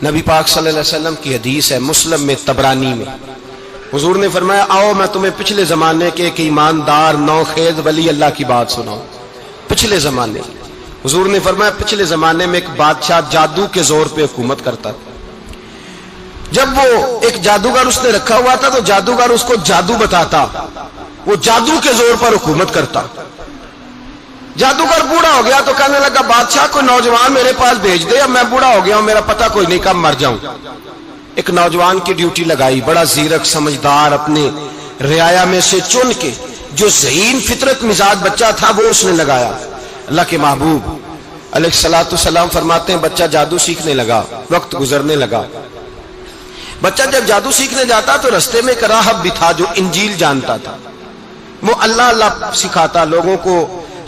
نبی پاک صلی اللہ علیہ وسلم کی حدیث ہے مسلم میں طبرانی میں، حضور نے فرمایا آؤ میں تمہیں پچھلے زمانے کے ایک ایماندار نوخیز ولی اللہ کی بات سناؤں۔ پچھلے زمانے حضور نے فرمایا پچھلے زمانے میں ایک بادشاہ جادو کے زور پہ حکومت کرتا تھا۔ جب وہ ایک جادوگر اس نے رکھا ہوا تھا تو جادوگر اس کو جادو بتاتا، وہ جادو کے زور پر حکومت کرتا۔ جادوگر بوڑھا ہو گیا تو کہنے لگا بادشاہ کوئی نوجوان میرے پاس بھیج دے، اب میں بوڑھا ہو گیا ہوں، میرا پتہ کوئی نہیں کب مر جاؤں۔ ایک نوجوان کی ڈیوٹی لگائی، بڑا زیرک سمجھدار، اپنے رعایا میں سے چن کے جو ذہین فطرت مزاج بچہ تھا وہ اس نے لگایا۔ اللہ کے محبوب علیہ الصلوۃ والسلام فرماتے ہیں بچہ جادو سیکھنے لگا، وقت گزرنے لگا۔ بچہ جب جادو سیکھنے جاتا تو رستے میں ایک راہب بھی تھا جو انجیل جانتا تھا، وہ اللہ اللہ سکھاتا، لوگوں کو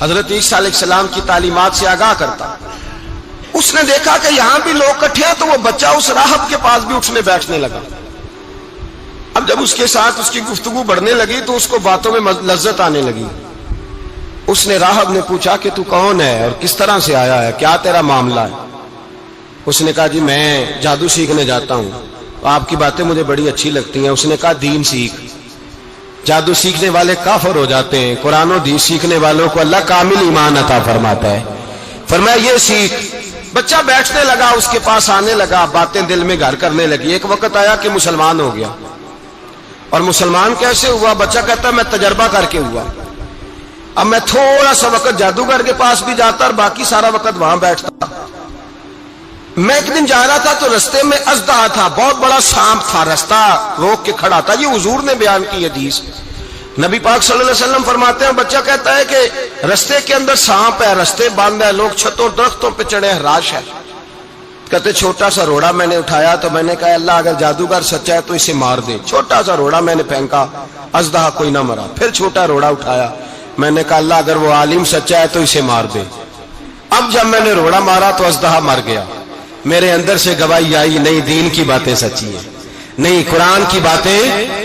حضرت عیسیٰ علیہ السلام کی تعلیمات سے آگاہ کرتا۔ اس نے دیکھا کہ یہاں بھی لوگ اکٹھے ہیں تو وہ بچہ اس راہب کے پاس بھی اٹھنے بیٹھنے لگا۔ اب جب اس کے ساتھ اس کی گفتگو بڑھنے لگی تو اس کو باتوں میں لذت آنے لگی۔ اس نے راہب نے پوچھا کہ تو کون ہے اور کس طرح سے آیا ہے، کیا تیرا معاملہ ہے؟ اس نے کہا جی میں جادو سیکھنے جاتا ہوں، آپ کی باتیں مجھے بڑی اچھی لگتی ہیں۔ اس نے کہا دین سیکھ، جادو سیکھنے والے کافر ہو جاتے ہیں، قرآن و حدیث سیکھنے والوں کو اللہ کامل ایمان عطا فرماتا ہے۔ فرمایا یہ سیکھ۔ بچہ بیٹھنے لگا، اس کے پاس آنے لگا، باتیں دل میں گھر کرنے لگی۔ ایک وقت آیا کہ مسلمان ہو گیا، اور مسلمان کیسے ہوا؟ بچہ کہتا ہے میں تجربہ کر کے ہوا۔ اب میں تھوڑا سا وقت جادوگر کے پاس بھی جاتا اور باقی سارا وقت وہاں بیٹھتا۔ میں ایک دن جا رہا تھا تو رستے میں اژدہا تھا، بہت بڑا سانپ تھا، رستہ روک کے کھڑا تھا۔ یہ حضور نے بیان کی حدیث۔ نبی پاک صلی اللہ علیہ وسلم فرماتے ہیں بچہ کہتا ہے کہ رستے کے اندر سانپ ہے، رستے بند ہے، لوگ چھتوں درختوں پہ چڑھے ہیں، راش ہے۔ کہتے چھوٹا سا روڑا میں نے اٹھایا تو میں نے کہا اللہ اگر جادوگر سچا ہے تو اسے مار دے۔ چھوٹا سا روڑا میں نے پھینکا، اژدہا کوئی نہ مرا۔ پھر چھوٹا روڑا اٹھایا، میں نے کہا اللہ اگر وہ عالم سچا ہے تو اسے مار دے۔ اب جب میں نے روڑا مارا تو اژدہا مر گیا۔ میرے اندر سے گواہی آئی نہیں دین کی باتیں سچی ہیں، نہیں قرآن کی باتیں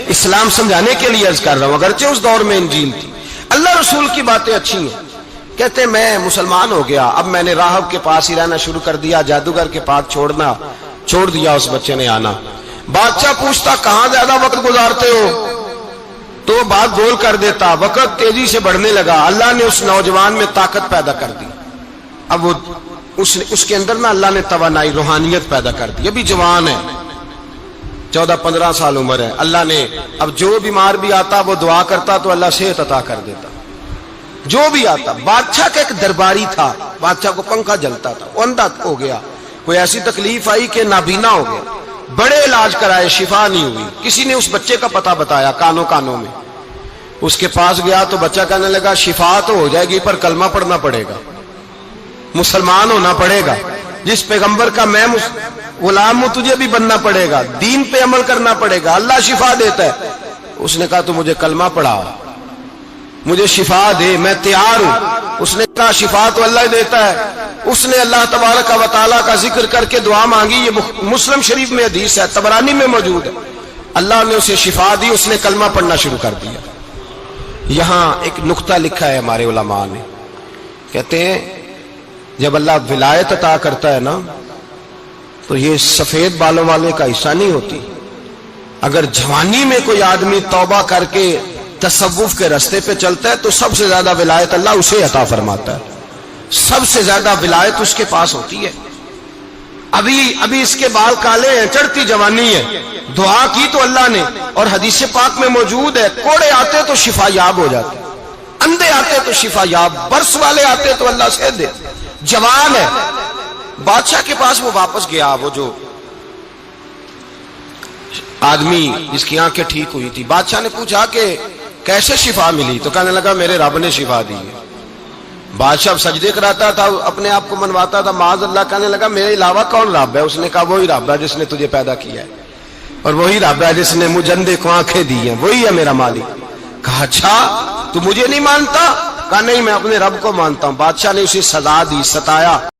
اسلام سمجھانے کے لیے عرض کر رہا ہوں، اگرچہ اس دور میں انجیل تھی، اللہ رسول کی باتیں اچھی ہیں۔ کہتے میں مسلمان ہو گیا، اب میں نے راہب کے پاس ہی رہنا شروع کر دیا، جادوگر کے پاس چھوڑ دیا اس بچے نے آنا۔ بادشاہ پوچھتا کہاں زیادہ وقت گزارتے ہو تو وہ بات گول کر دیتا، وقت تیزی سے بڑھنے لگا۔ اللہ نے اس نوجوان میں طاقت پیدا کر دی، اب وہ اس کے اندر نا اللہ نے توانائی روحانیت پیدا کر دی، ابھی جوان ہے، 14-15 سال عمر ہے۔ اللہ نے اب جو بیمار بھی آتا وہ دعا کرتا تو اللہ صحت عطا کر دیتا، جو بھی آتا۔ بادشاہ کا ایک درباری تھا، بادشاہ کو پنکھا جلتا تھا، وہ اندھا ہو گیا، کوئی ایسی تکلیف آئی کہ نابینا ہو گیا، بڑے علاج کرائے شفا نہیں ہوئی۔ کسی نے اس بچے کا پتہ بتایا کانوں میں، اس کے پاس گیا تو بچہ کہنے لگا شفا تو ہو جائے گی پر کلمہ پڑھنا پڑے گا، مسلمان ہونا پڑے گا، جس پیغمبر کا میں غلام ہوں تجھے بھی بننا پڑے گا، دین پہ عمل کرنا پڑے گا، اللہ شفا دیتا ہے۔ اس نے کہا تو مجھے کلمہ پڑھا، مجھے شفا دے، میں تیار ہوں۔ اس نے کہا شفا تو اللہ دیتا ہے۔ اس نے اللہ تبارک و تعالیٰ کا ذکر کر کے دعا مانگی، یہ مسلم شریف میں حدیث ہے، طبرانی میں موجود ہے۔ اللہ نے اسے شفا دی، اس نے کلمہ پڑھنا شروع کر دیا۔ یہاں ایک نقطہ لکھا ہے ہمارے علماء نے، کہتے ہیں جب اللہ ولایت عطا کرتا ہے نا تو یہ سفید بالوں والے کا حصہ نہیں ہوتی۔ اگر جوانی میں کوئی آدمی توبہ کر کے تصوف کے راستے پہ چلتا ہے تو سب سے زیادہ ولایت اللہ اسے عطا فرماتا ہے، سب سے زیادہ ولایت اس کے پاس ہوتی ہے۔ ابھی اس کے بال کالے ہیں، چڑھتی جوانی ہے، دعا کی تو اللہ نے، اور حدیث پاک میں موجود ہے کوڑے آتے تو شفا یاب ہو جاتے، اندھے آتے تو شفا یاب، برس والے آتے تو اللہ سے دے، جوان ہے۔ بادشاہ کے پاس وہ واپس گیا، وہ جو آدمی جس کی آنکھیں ٹھیک ہوئی تھی۔ بادشاہ نے پوچھا کہ کیسے شفا ملی؟ تو کہنے لگا میرے رب نے شفا دی ہے۔ بادشاہ سجدے کراتا تھا، اپنے آپ کو منواتا تھا، معاذ اللہ، کہنے لگا میرے علاوہ کون رب ہے؟ اس نے کہا وہی رب ہے جس نے تجھے پیدا کیا ہے، اور وہی رب ہے جس نے مجھے اندھے کو آنکھیں دی ہیں، وہی ہے میرا مالک۔ کہا اچھا تو مجھے نہیں مانتا؟ کہا نہیں میں اپنے رب کو مانتا ہوں۔ بادشاہ نے اسے سزا دی، ستایا۔